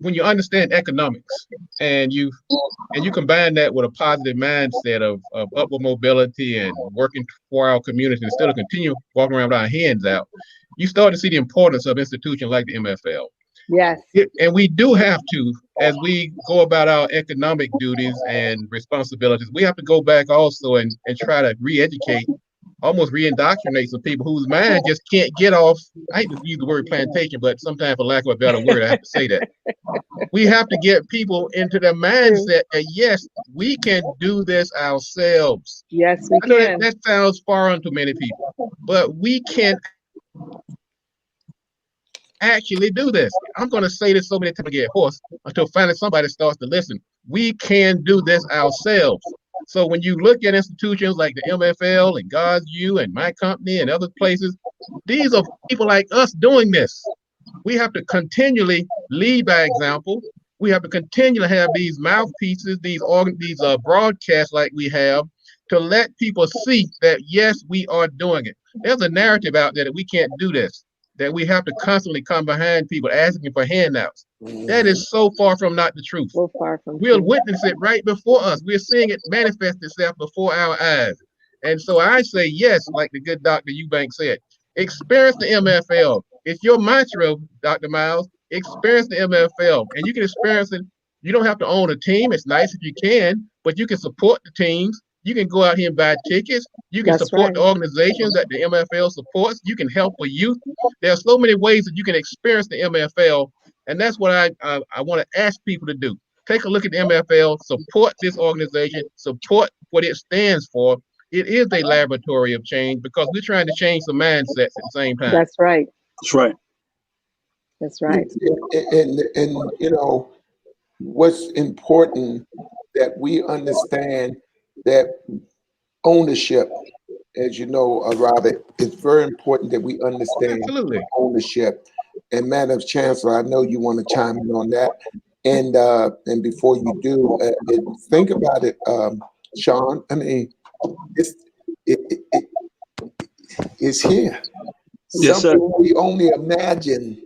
when you understand economics and you combine that with a positive mindset of upward mobility and working for our community instead of continue walking around with our hands out, you start to see the importance of institutions like the MFL. Yes. And we do have to, as we go about our economic duties and responsibilities, we have to go back also and try to re-educate, almost re-indoctrinate some people whose mind just can't get off. I hate to use the word plantation, but sometimes for lack of a better word, I have to say that. We have to get people into the mindset that, yes, we can do this ourselves. Yes, we I know can. that sounds foreign to many people, but we can actually do this. I'm going to say this so many times I get hoarse until finally somebody starts to listen. We can do this ourselves. So when you look at institutions like the MFL and God's U and my company and other places, these are people like us doing this. We have to continually lead by example. We have to continually have these mouthpieces, these broadcasts like we have, to let people see that, yes, we are doing it. There's a narrative out there that we can't do this, that we have to constantly come behind people asking for handouts. That is so far from not the truth. So far from We'll true. witness it right before us. We're seeing it manifest itself before our eyes. And so I say yes, like the good Dr. Eubanks said, experience the MFL. It's your mantra, Dr. Myles. Experience the MFL. And you can experience it. You don't have to own a team. It's nice if you can, but you can support the teams. You can go out here and buy tickets. You can That's support right. the organizations that the MFL supports. You can help for youth. There are so many ways that you can experience the MFL. And that's what I want to ask people to do. Take a look at the MFL, support this organization, support what it stands for. It is a laboratory of change because we're trying to change some mindsets at the same time. That's right. That's right. That's right. And you know, what's important that we understand that ownership, as you know, Robert, it's very important that we understand Absolutely. ownership. And Madam Chancellor, I know you want to chime in on that. And before you do, think about it, Shawn. I mean, it's here. Yes, sir. Something we only imagine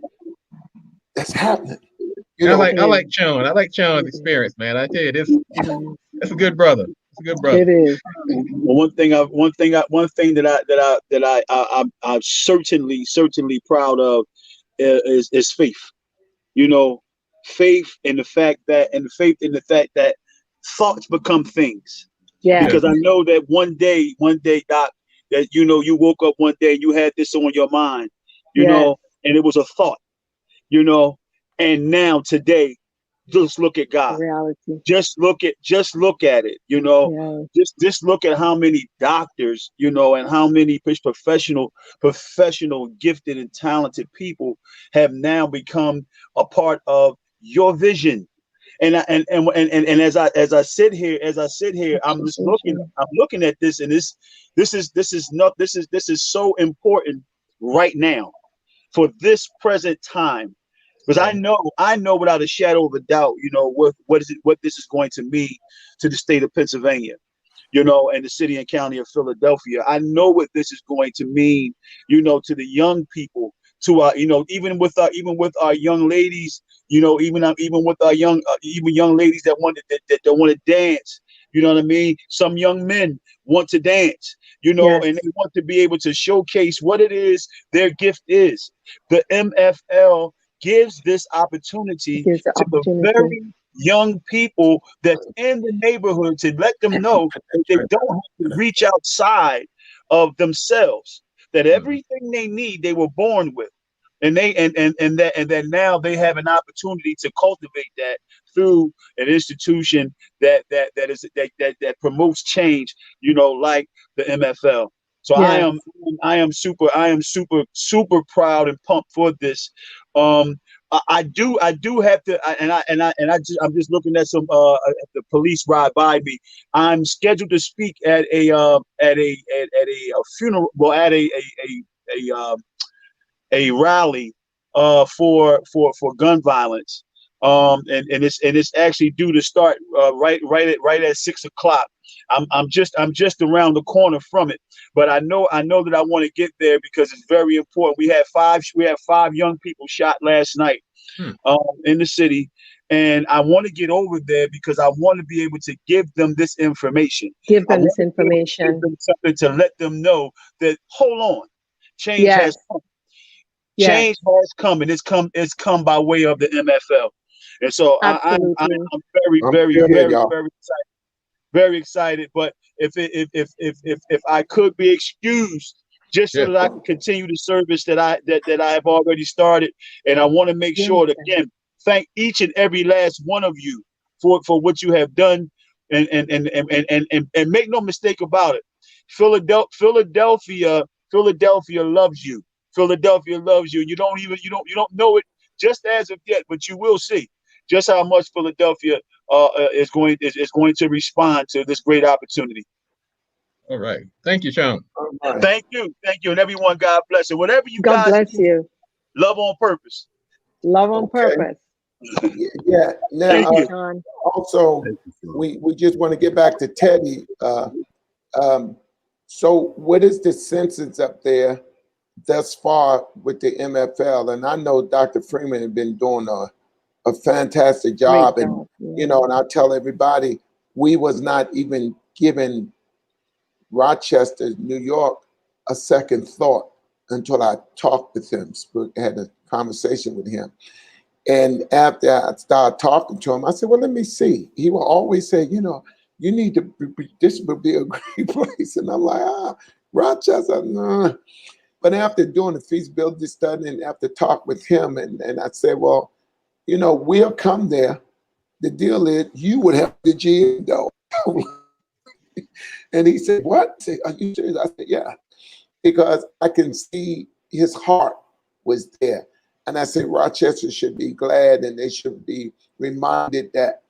that's happening. You I know, like Shawn. I like Shawn's experience, man. I tell you, that's a good brother. It's a good brother. It is. One thing that I'm certainly proud of is faith. You know, faith in the fact that thoughts become things. Yeah. Because I know that one day, Doc, that you woke up one day, you had this on your mind, you know, and it was a thought, and now today, just look at God. Reality. Just look at it, just look at how many doctors, and how many professional, gifted and talented people have now become a part of your vision. And as I sit here, I'm looking at this, and this is so important right now for this present time. Because I know without a shadow of a doubt, what this is going to mean to the state of Pennsylvania, and the city and county of Philadelphia. I know what this is going to mean, to the young people, to our, even with our young ladies, even with our young ladies that don't want to dance. You know what I mean? Some young men want to dance, and they want to be able to showcase what it is their gift is. The MFL gives this opportunity to the very young people that's in the neighborhood, to let them know that they don't have to reach outside of themselves, that everything they need, they were born with. And that now they have an opportunity to cultivate that through an institution that promotes change, like the MFL. So I am super proud and pumped for this. I do have to, I'm just looking at some the police ride by me. I'm scheduled to speak at a funeral, well, at a rally for gun violence, and it's actually due to start right at 6 o'clock. I'm just around the corner from it. But I know that I want to get there because it's very important. We had five young people shot last night in the city. And I want to get over there because I want to be able to give them this information. Give them this Give information. them something to let them know that, hold on, change Yes. has come. Yes. Change has come, and it's come by way of the MFL. And so I'm very excited. Very excited. But if I could be excused just so that I can continue the service that I have already started, and I want to make sure that, again, thank each and every last one of you for what you have done, and make no mistake about it. Philadelphia loves you. Philadelphia loves you. You don't know it just as of yet, but you will see just how much Philadelphia is going to respond to this great opportunity. All right. Thank you, Shawn. Right. Thank you, and everyone. God bless you. Whatever you God guys bless do, you. love on purpose. Love on purpose. Yeah. Now, Thank you, Shawn. also, we just want to get back to Teddy. So what is the census up there thus far with the MFL? And I know Dr. Freeman has been doing a fantastic job. Great And, job. you know, and I tell everybody, we was not even given Rochester, New York, a second thought until I talked with him, had a conversation with him. And after I started talking to him, I said, well, let me see. He will always say, you know, you need to, this would be a great place. And I'm like, Rochester, no. But after doing the feasibility study and after talk with him, and I said, well, you know, we'll come there. The deal is you would have the GM though. And he said, what? I said, are you serious? I said, yeah, because I can see his heart was there. And I said, Rochester should be glad, and they should be reminded that,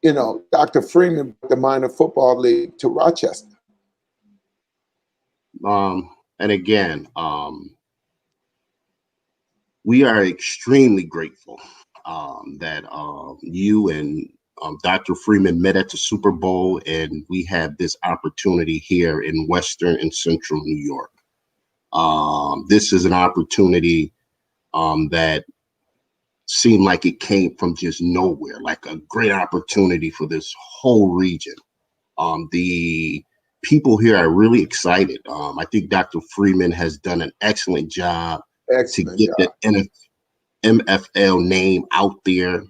you know, Dr. Freeman brought the minor football league to Rochester. And again, we are extremely grateful that you and Dr. Freeman met at the Super Bowl, and we have this opportunity here in Western and Central New York. This is an opportunity that seemed like it came from just nowhere, like a great opportunity for this whole region. The people here are really excited. I think Dr. Freeman has done an excellent job to get the MFL name out there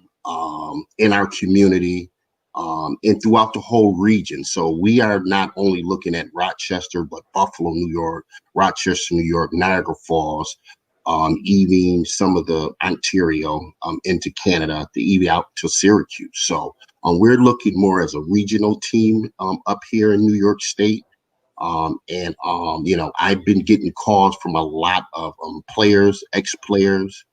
in our community and throughout the whole region. So we are not only looking at Rochester, but Buffalo, New York, Rochester, New York, Niagara Falls, even some of the Ontario into Canada, even out to Syracuse. So we're looking more as a regional team up here in New York State. You know, I've been getting calls from a lot of players, ex-players,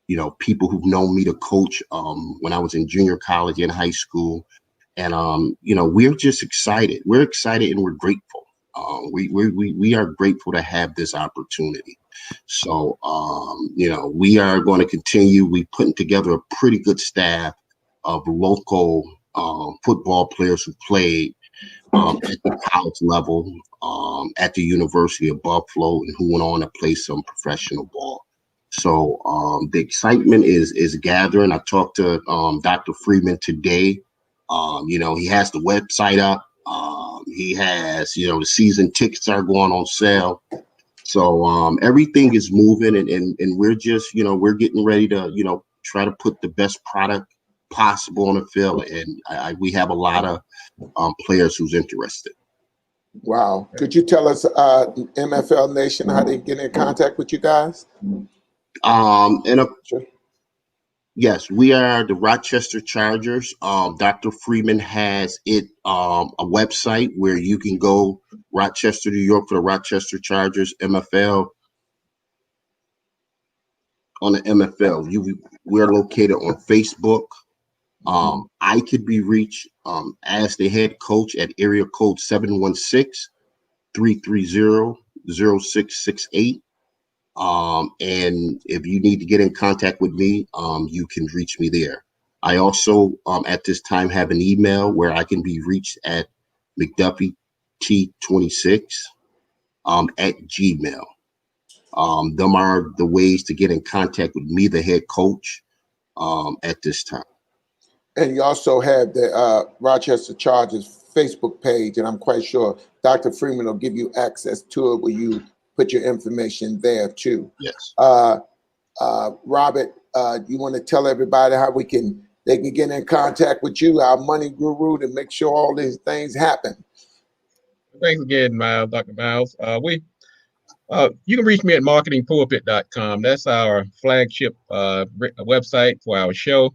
you know, people who've known me to coach when I was in junior college and high school. And, you know, we're just excited. We're excited and we're grateful. We are grateful to have this opportunity. So, you know, we are going to continue. We're putting together a pretty good staff of local football players who played at the college level, at the University of Buffalo, and who went on to play some professional ball. So the excitement is gathering. I talked to Dr. Freeman today. You know, he has the website up. He has, you know, the season tickets are going on sale. So everything is moving, and we're just, you know, we're getting ready to, you know, try to put the best product possible on the field. And we have a lot of players who's interested. Wow. Could you tell us, MFL Nation, how they get in contact with you guys? Yes, we are the Rochester Chargers. Dr. Freeman has a website where you can go, Rochester, New York, for the Rochester Chargers MFL. On the MFL, we're located on Facebook. I could be reached as the head coach at area code 716-330-0668. And if you need to get in contact with me, you can reach me there. I also, at this time, have an email where I can be reached at McDuffieT26 at Gmail. Them are the ways to get in contact with me, the head coach, at this time. And you also have the Rochester Chargers Facebook page, and I'm quite sure Dr. Freeman will give you access to it where you put your information there too. Yes. Robert, you want to tell everybody how they can get in contact with you, our money guru, to make sure all these things happen? Thanks again, Miles, Dr. Miles. You can reach me at marketingpulpit.com. That's our flagship website for our show.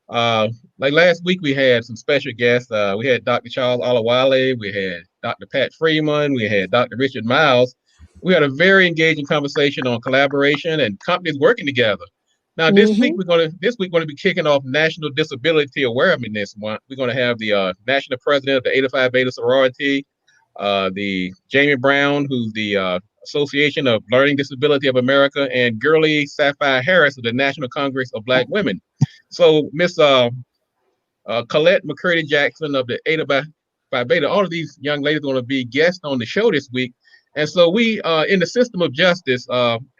Like last week, we had some special guests. We had Dr. Charles Olawale, we had Dr. Pat Freeman, we had Dr. Richard Myles. We had a very engaging conversation on collaboration and companies working together. Now, this week we're going to be kicking off National Disability Awareness Month. We're going to have the national president of the 85 Beta sorority, the Jamie Brown, who's the Association of Learning Disability of America, and Gurley Sapphire Harris of the National Congress of Black Women. So Miss Colette McCurdy Jackson of the 85 Beta, all of these young ladies are going to be guests on the show this week. And so we, in the system of justice,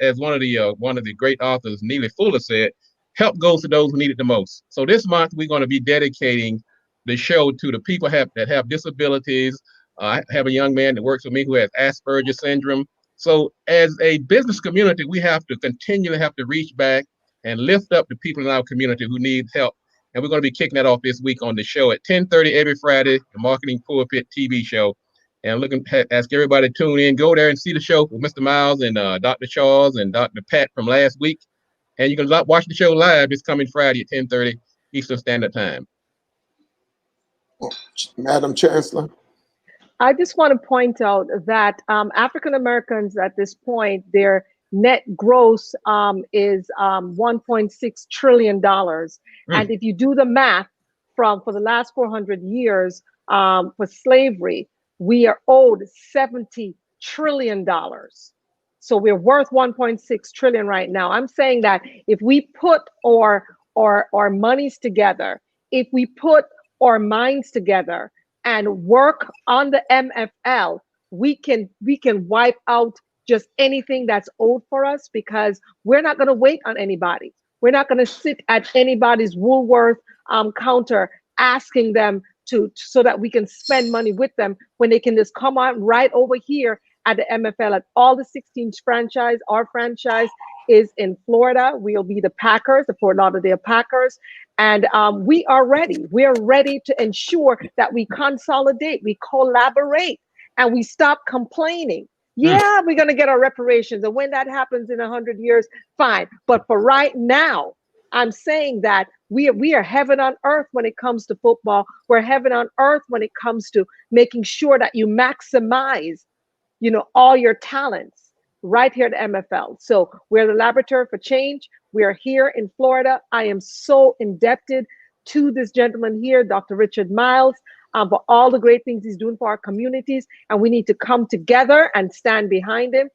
as one of the great authors, Neely Fuller, said, help goes to those who need it the most. So this month we're going to be dedicating the show to the people that have disabilities. I have a young man that works with me who has Asperger's syndrome. So as a business community, we have to continually reach back and lift up the people in our community who need help. And we're going to be kicking that off this week on the show at 10:30 every Friday, the Marketing Pulpit TV show. And ask everybody to tune in, go there and see the show with Mr. Miles and Dr. Charles and Dr. Pat from last week. And you can watch the show live this coming Friday at 10:30 Eastern Standard Time. Madam Chancellor. I just want to point out that African Americans at this point, their net gross is $1.6 trillion. And if you do the math for the last 400 years for slavery, we are owed $70 trillion. So we're worth 1.6 trillion right now. I'm saying that if we put our monies together, if we put our minds together and work on the MFL, we can wipe out just anything that's owed for us, because we're not going to wait on anybody. We're not going to sit at anybody's Woolworth counter asking them so that we can spend money with them when they can just come on right over here at the MFL at all the 16 franchise. Our franchise is in Florida. We'll be the Packers, the Fort Lauderdale Packers. And we are ready. We're ready to ensure that we consolidate, we collaborate, and we stop complaining. Yeah, we're going to get our reparations. And when that happens in 100 years, fine. But for right now, I'm saying that we are heaven on earth when it comes to football. We're heaven on earth when it comes to making sure that you maximize, all your talents right here at the MFL. So we're the laboratory for change. We are here in Florida. I am so indebted to this gentleman here, Dr. Richard Myles, for all the great things he's doing for our communities. And we need to come together and stand behind him.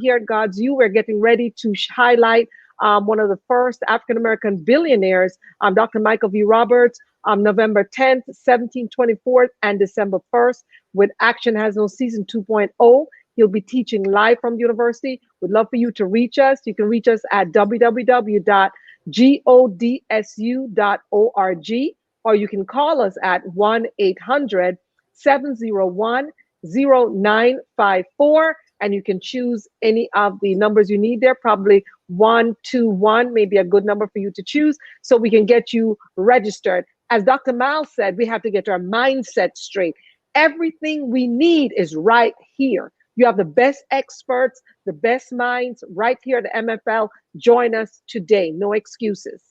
Here at God's U, we're getting ready to highlight one of the first African-American billionaires, Dr. Michael V. Roberts, November 10th, 17th, 24th, and December 1st with Action Has No Season 2.0. He'll be teaching live from the university. We'd love for you to reach us. You can reach us at www.godsu.org, or you can call us at 1-800-701-0954. And you can choose any of the numbers you need there, probably 121, maybe a good number for you to choose, so we can get you registered. As Dr. Myles said, we have to get our mindset straight. Everything we need is right here. You have the best experts, the best minds right here at the MFL. Join us today. No excuses.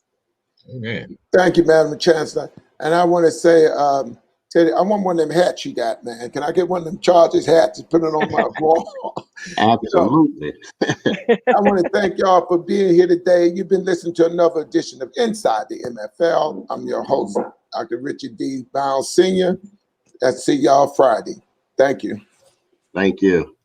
Amen. Thank you, Madam Chancellor. And I want to say, Teddy, I want one of them hats you got, man. Can I get one of them Chargers hats and put it on my wall? Absolutely. I want to thank y'all for being here today. You've been listening to another edition of Inside the MFL. I'm your host, Dr. Richard Myles Sr. I'll see y'all Friday. Thank you. Thank you.